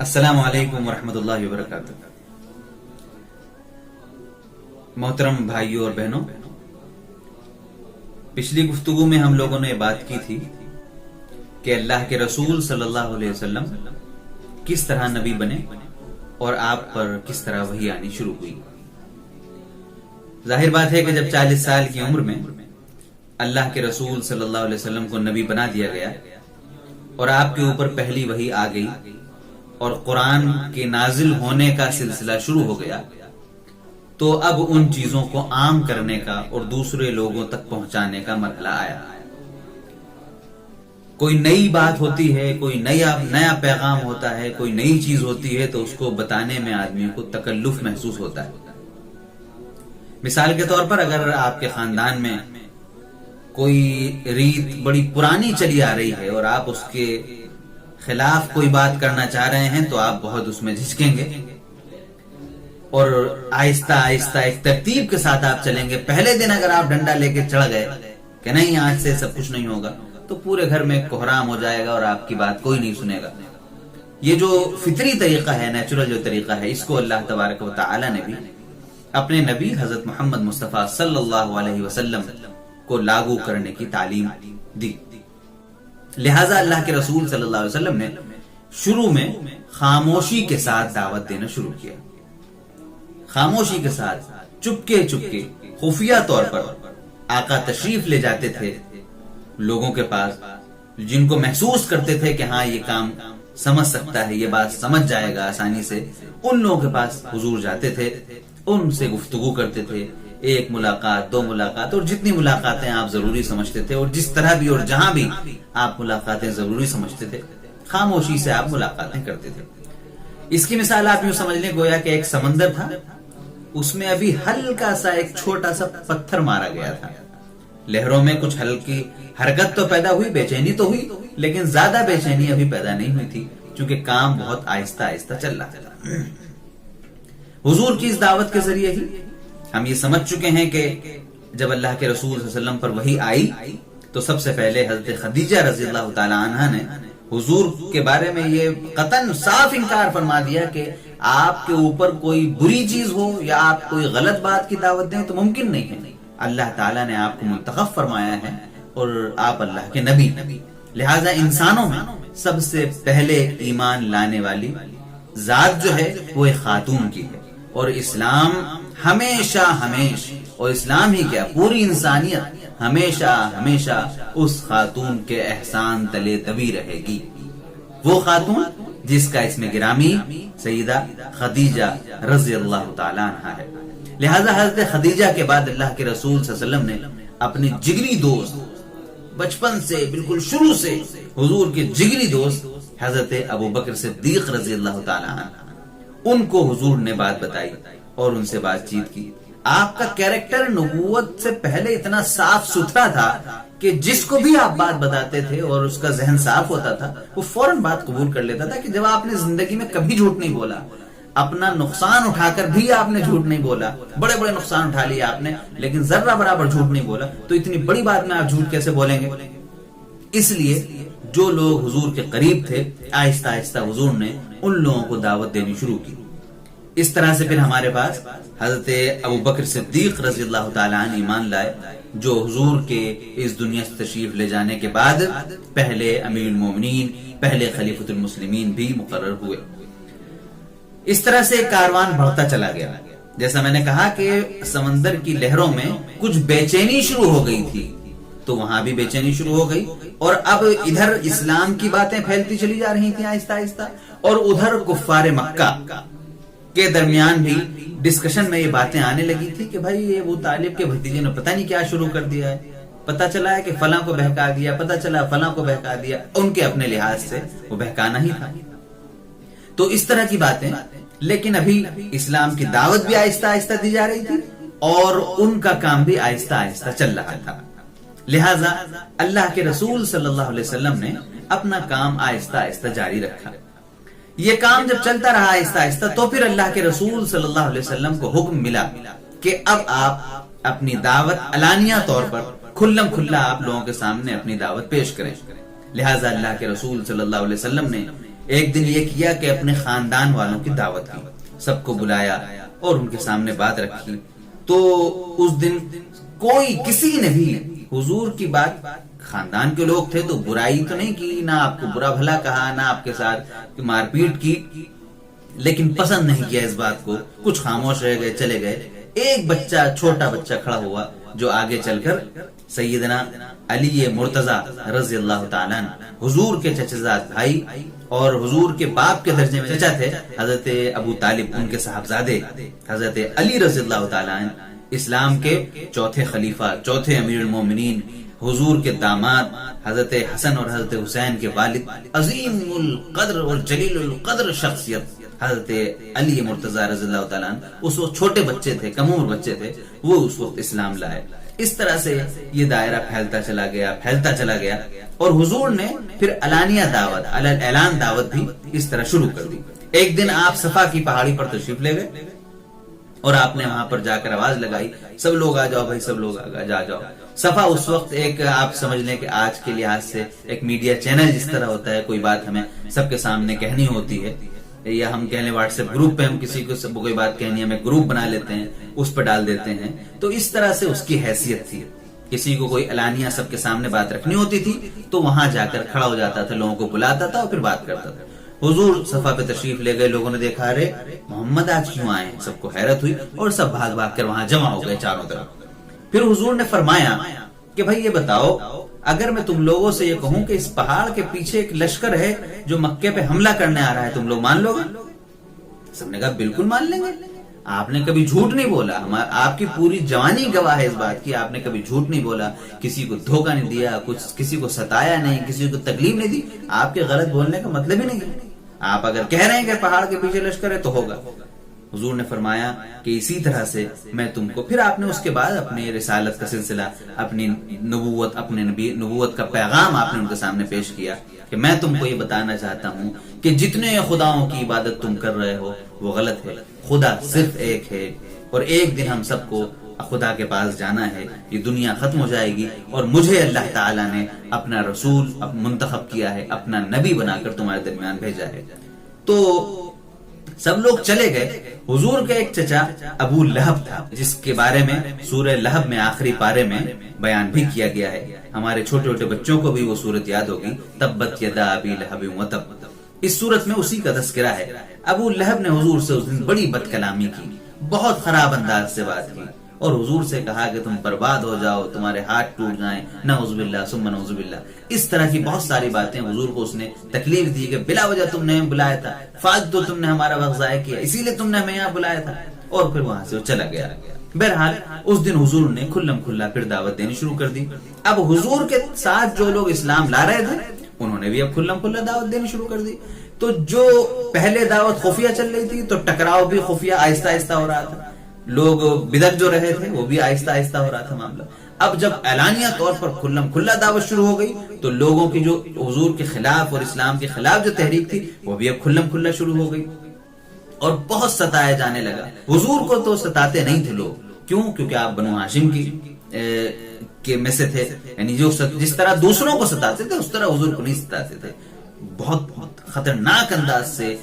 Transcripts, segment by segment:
السلام علیکم ورحمۃ اللہ وبرکاتہ۔ محترم بھائیوں اور بہنوں، پچھلی گفتگو میں ہم لوگوں نے بات کی تھی کہ اللہ کے رسول صلی اللہ علیہ وسلم کس طرح نبی بنے اور آپ پر کس طرح وحی آنی شروع ہوئی۔ ظاہر بات ہے کہ جب 40 سال کی عمر میں اللہ کے رسول صلی اللہ علیہ وسلم کو نبی بنا دیا گیا اور آپ کے اوپر پہلی وحی آ گئی اور قرآن کے نازل ہونے کا سلسلہ شروع ہو گیا، تو اب ان چیزوں کو عام کرنے کا اور دوسرے لوگوں تک پہنچانے کا مرحلہ آیا۔ کوئی نئی بات ہوتی ہے، کوئی نیا پیغام ہوتا ہے، کوئی نئی چیز ہوتی ہے تو اس کو بتانے میں آدمی کو تکلف محسوس ہوتا ہے۔ مثال کے طور پر اگر آپ کے خاندان میں کوئی ریت بڑی پرانی چلی آ رہی ہے اور آپ اس کے خلاف کوئی بات کرنا چاہ رہے ہیں تو آپ بہت اس میں جھجکیں گے اور آہستہ آہستہ ایک ترتیب کے ساتھ آپ چلیں گے۔ پہلے دن اگر آپ ڈنڈا لے کے چڑھ گئے کہ نہیں آج سے سب کچھ نہیں ہوگا تو پورے گھر میں کوہرام ہو جائے گا اور آپ کی بات کوئی نہیں سنے گا۔ یہ جو فطری طریقہ ہے، نیچرل جو طریقہ ہے، اس کو اللہ تبارک و تعالی نے بھی اپنے نبی حضرت محمد مصطفیٰ صلی اللہ علیہ وسلم کو لاگو کرنے کی تعلیم دی۔ لہذا اللہ کے رسول صلی اللہ علیہ وسلم نے شروع میں خاموشی کے ساتھ دعوت دینا شروع کیا۔ خاموشی کے ساتھ، چپکے چپکے، خفیہ طور پر آقا تشریف لے جاتے تھے لوگوں کے پاس، جن کو محسوس کرتے تھے کہ ہاں یہ کام سمجھ سکتا ہے، یہ بات سمجھ جائے گا آسانی سے، ان لوگوں کے پاس حضور جاتے تھے، ان سے گفتگو کرتے تھے، ایک ملاقات، دو ملاقات، اور جتنی ملاقاتیں آپ ضروری سمجھتے تھے اور جس طرح بھی اور جہاں بھی آپ ملاقاتیں ضروری سمجھتے تھے، خاموشی سے آپ ملاقاتیں کرتے تھے۔ اس کی مثال آپ یوں سمجھ لیں گویا کہ ایک سمندر تھا، اس میں ابھی ہلکا سا ایک چھوٹا سا پتھر مارا گیا تھا، لہروں میں کچھ ہلکی حرکت تو پیدا ہوئی، بے چینی تو ہوئی، لیکن زیادہ بے چینی ابھی پیدا نہیں ہوئی تھی کیونکہ کام بہت آہستہ آہستہ چل رہا تھا۔ حضور کی اس دعوت کے ذریعے ہی ہم یہ سمجھ چکے ہیں کہ جب اللہ کے رسول صلی اللہ علیہ وسلم پر وحی آئی تو سب سے پہلے حضرت خدیجہ رضی اللہ تعالی عنہا نے حضور کے بارے میں یہ قطعاً صاف انکار فرما دیا کہ آپ کے اوپر کوئی بری چیز ہو یا آپ کوئی غلط بات کی دعوت دیں تو ممکن نہیں ہے۔ اللہ تعالیٰ نے آپ کو منتخب فرمایا ہے اور آپ اللہ کے نبی، لہذا انسانوں میں سب سے پہلے ایمان لانے والی ذات جو ہے وہ ایک خاتون کی ہے، اور اسلام ہمیشہ اور اسلام ہی کیا پوری انسانیت ہمیشہ اس خاتون کے احسان تلے دبی رہے گی۔ وہ خاتون جس کا اسم گرامی سیدہ خدیجہ رضی اللہ تعالی عنہا ہے۔ لہذا حضرت خدیجہ کے بعد اللہ کے رسول صلی اللہ علیہ وسلم نے اپنے جگری دوست، بچپن سے بالکل شروع سے حضور کے جگری دوست حضرت ابو بکر صدیق رضی اللہ تعالی عنہ، ان کو حضور نے بات بتائی اور ان سے بات چیت کی۔ آپ کا کیریکٹر نبوت سے پہلے اتنا صاف ستھرا تھا کہ جس کو بھی آپ بات بتاتے تھے اور اس کا ذہن صاف ہوتا تھا وہ فوراً بات قبول کر لیتا تھا کہ جب آپ نے زندگی میں کبھی جھوٹ نہیں بولا، اپنا نقصان اٹھا کر بھی آپ نے جھوٹ نہیں بولا، بڑے بڑے نقصان اٹھا لیے آپ نے لیکن ذرہ برابر جھوٹ نہیں بولا، تو اتنی بڑی بات میں آپ جھوٹ کیسے بولیں گے؟ اس لیے جو لوگ حضور کے قریب تھے آہستہ آہستہ حضور نے ان لوگوں کو دعوت دینی شروع کی۔ اس طرح سے پھر ہمارے پاس حضرت ابو بکر صدیق رضی اللہ تعالی عنہ ایمان لائے، جو حضور کے اس دنیا سے تشریف لے جانے کے بعد پہلے امیر المومنین، پہلے خلیفۃ المسلمین بھی مقرر ہوئے۔ اس طرح سے کاروان بڑھتا چلا گیا۔ جیسا میں نے کہا کہ سمندر کی لہروں میں کچھ بے چینی شروع ہو گئی تھی تو وہاں بھی بے چینی شروع ہو گئی، اور اب ادھر اسلام کی باتیں پھیلتی چلی جا رہی تھیں آہستہ آہستہ، اور ادھر کفار مکہ کے درمیان بھی ڈسکشن میں یہ باتیں آنے لگی تھی کہ بھائی یہ ابو طالب کے بھتیجے نے پتہ نہیں کیا شروع کر دیا ہے، پتہ چلا ہے کہ فلاں کو بہکا دیا، پتہ چلا فلاں کو بہکا دیا، ان کے اپنے لحاظ سے وہ بہکانا ہی تھا۔ تو اس طرح کی باتیں، لیکن ابھی اسلام کی دعوت بھی آہستہ آہستہ دی جا رہی تھی اور ان کا کام بھی آہستہ آہستہ چل رہا تھا۔ لہذا اللہ کے رسول صلی اللہ علیہ وسلم نے اپنا کام آہستہ آہستہ جاری رکھا۔ یہ کام جب چلتا رہا آہستہ آہستہ تو پھر اللہ کے رسول صلی اللہ علیہ وسلم کو حکم ملا کہ اب آپ اپنی دعوت علانیہ طور پر کھلم کھلا آپ لوگوں کے سامنے اپنی دعوت پیش کریں۔ لہٰذا اللہ کے رسول صلی اللہ علیہ وسلم نے ایک دن یہ کیا کہ اپنے خاندان والوں کی دعوت کی، سب کو بلایا اور ان کے سامنے بات رکھی. تو اس دن کوئی کسی نے بھی حضور کی بات، خاندان کے لوگ تھے تو برائی تو نہیں کی، نہ آپ کو برا بھلا کہا، نہ آپ کے ساتھ مار پیٹ کی، لیکن پسند نہیں کیا اس بات کو. کچھ خاموش رہ گئے، چلے گئے. ایک بچہ، چھوٹا بچہ کھڑا ہوا جو آگے چل کر سیدنا علی مرتضی رضی اللہ تعالیٰ عنہ، حضور کے چچزاد بھائی اور حضور کے باپ کے درجے میں چچا تھے، حضرت ابو طالب، ان کے صاحبزادے حضرت علی رضی اللہ تعالیٰ عنہ، اسلام کے چوتھے خلیفہ، چوتھے امیر المومنین، حضور کے داماد حضرت حسن اور حضرت حسین کے والد، عظیم القدر اور جلیل القدر شخصیت حضرت علی مرتضی رضی اللہ تعالیٰ عنہ. اس وقت چھوٹے بچے تھے، کم عمر بچے تھے، وہ اس وقت اسلام لائے. اس طرح سے یہ دائرہ پھیلتا چلا گیا اور حضور نے پھر علانیہ دعوت، اعلان دعوت بھی اس طرح شروع کر دی. ایک دن آپ صفا کی پہاڑی پر تشریف لے گئے اور آپ نے وہاں پر جا کر آواز لگائی، سب لوگ آ جاؤ بھائی، سب لوگ آ جاؤ. صفا اس وقت ایک، آپ سمجھ لیں کہ آج کے لحاظ سے ایک میڈیا چینل جس طرح ہوتا ہے، کوئی بات ہمیں سب کے سامنے کہنی ہوتی ہے، یا ہم کہہ لیں واٹس ایپ گروپ پہ ہم کسی کو سب کوئی بات کہنی ہے، ہمیں گروپ بنا لیتے ہیں، اس پہ ڈال دیتے ہیں. تو اس طرح سے اس کی حیثیت تھی. کسی کو کوئی علانیہ سب کے سامنے بات رکھنی ہوتی تھی تو وہاں جا کر کھڑا ہو جاتا تھا، لوگوں کو بلاتا تھا اور پھر بات کرتا تھا. حضور صفا پہ تشریف لے گئے، لوگوں نے دیکھا ارے محمد آج کیوں آئے، سب کو حیرت ہوئی اور سب بھاگ بھاگ کر وہاں جمع ہو گئے چاروں طرف. پھر حضور نے فرمایا کہ بھائی یہ بتاؤ، اگر میں تم لوگوں سے یہ کہوں کہ اس پہاڑ کے پیچھے ایک لشکر ہے جو مکے پہ حملہ کرنے آ رہا ہے، تم لوگ مان لو گے؟ سب نے کہا بالکل مان لیں گے. آپ نے کبھی جھوٹ نہیں بولا، آپ کی پوری جوانی گواہ ہے اس بات کی، آپ نے کبھی جھوٹ نہیں بولا، کسی کو دھوکہ نہیں دیا، کسی کو ستایا نہیں، کسی کو تکلیف نہیں دی. آپ کے غلط بولنے کا مطلب ہی نہیں ہے. آپ اگر کہہ رہے ہیں کہ پہاڑ کے پیچھے لشکر ہے تو ہوگا. حضور نے فرمایا کہ اسی طرح سے میں تم کو، پھر آپ نے اس کے بعد اپنی رسالت کا سلسلہ، اپنی نبوت، اپنے نبوت کا پیغام آپ نے ان کے سامنے پیش کیا کہ میں تم کو یہ بتانا چاہتا ہوں کہ جتنے خداؤں کی عبادت تم کر رہے ہو وہ غلط ہے. خدا صرف ایک ہے اور ایک دن ہم سب کو خدا کے پاس جانا ہے. یہ دنیا ختم ہو جائے گی اور مجھے اللہ تعالیٰ نے اپنا رسول منتخب کیا ہے، اپنا نبی بنا کر تمہارے درمیان بھیجا ہے. تو سب لوگ چلے گئے. حضور کا ایک چچا ابو لہب تھا، جس کے بارے میں سورہ لہب میں آخری پارے میں بیان بھی کیا گیا ہے. ہمارے چھوٹے چھوٹے بچوں کو بھی وہ سورت یاد ہوگی، تبت یدا ابی لہب وتب. اس سورت میں اسی کا تذکرہ ہے. ابو لہب نے حضور سے اس دن بڑی بد کلامی کی، بہت خراب انداز سے بات کی اور حضور سے کہا کہ تم برباد ہو جاؤ، تمہارے ہاتھ ٹوٹ جائیں، نعوذ باللہ ثم نعوذ باللہ. اس طرح کی بہت ساری باتیں حضور کو اس نے تکلیف دی کہ بلا وجہ تم نے ہمیں بلایا تھا، فالتو تم نے ہمارا وقت ضائع کیا، اسی لیے تم نے ہمیں یہاں بلایا تھا. اور پھر وہاں سے وہ چلا گیا. بہرحال اس دن حضور نے کھلم کھلا پھر دعوت دینی شروع کر دی. اب حضور کے ساتھ جو لوگ اسلام لا رہے تھے انہوں نے بھی اب کھلم کھلا دعوت دینی شروع کر دی. تو جو پہلے دعوت خفیہ چل رہی تھی تو ٹکراؤ بھی خفیہ آہستہ آہستہ ہو رہا تھا، لوگ بدعت جو رہے تھے وہ بھی آہستہ آہستہ ہو رہا تھا معاملہ. اب جب اعلانیہ طور پر کھلم کھلا دعوت شروع ہو گئی تو لوگوں کی جو حضور کے خلاف اور اسلام کے خلاف جو تحریک تھی وہ بھی اب کھلم کھلا شروع ہو گئی اور بہت ستایا جانے لگا. حضور کو تو ستاتے نہیں تھے لوگ، کیوں؟ کیونکہ آپ بنو ہاشم کے میں سے تھے، یعنی جو جس طرح دوسروں کو ستاتے تھے اس طرح حضور کو نہیں ستاتے تھے. بہت خطرناک انداز سے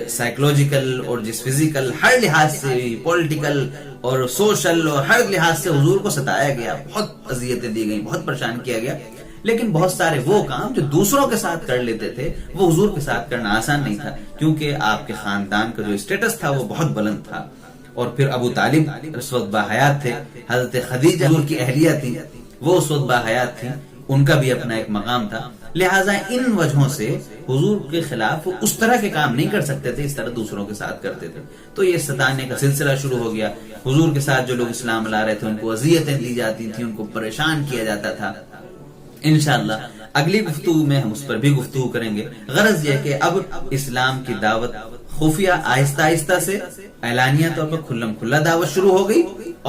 سائیکولوجیکل اور جس فزیکل ہر لحاظ سے، پولیٹیکل اور سوشل اور ہر لحاظ سے حضور کو ستایا گیا، بہت اذیتیں دی گئی، بہت پریشان کیا گیا. لیکن بہت سارے وہ کام جو دوسروں کے ساتھ کر لیتے تھے وہ حضور کے ساتھ کرنا آسان نہیں تھا، کیونکہ آپ کے خاندان کا جو اسٹیٹس تھا وہ بہت بلند تھا. اور پھر ابو طالب اس وقت باحیات تھے، حضرت خدیجہ حضور کی اہلیہ تھی، وہ اس وقت باحیات تھی، ان کا بھی اپنا ایک مقام تھا. لہٰذا ان وجہوں سے حضور کے خلاف اس طرح کے کام نہیں کر سکتے تھے اس طرح دوسروں کے ساتھ کرتے تھے. تو یہ ستانے کا سلسلہ شروع ہو گیا. حضور کے ساتھ جو لوگ اسلام لا رہے تھے ان کو اذیتیں دی جاتی تھیں، ان کو پریشان کیا جاتا تھا. انشاءاللہ اگلی گفتگو میں ہم اس پر بھی گفتگو کریں گے. غرض یہ کہ اب اسلام کی دعوت خفیہ آہستہ آہستہ سے اعلانیہ طور پر کھلم کھلا دعوت شروع ہو گئی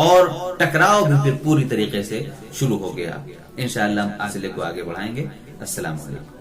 اور ٹکراؤ بھی پھر پوری طریقے سے شروع ہو گیا. انشاءاللہ ہم سلسلے کو آگے بڑھائیں گے. السلام علیکم.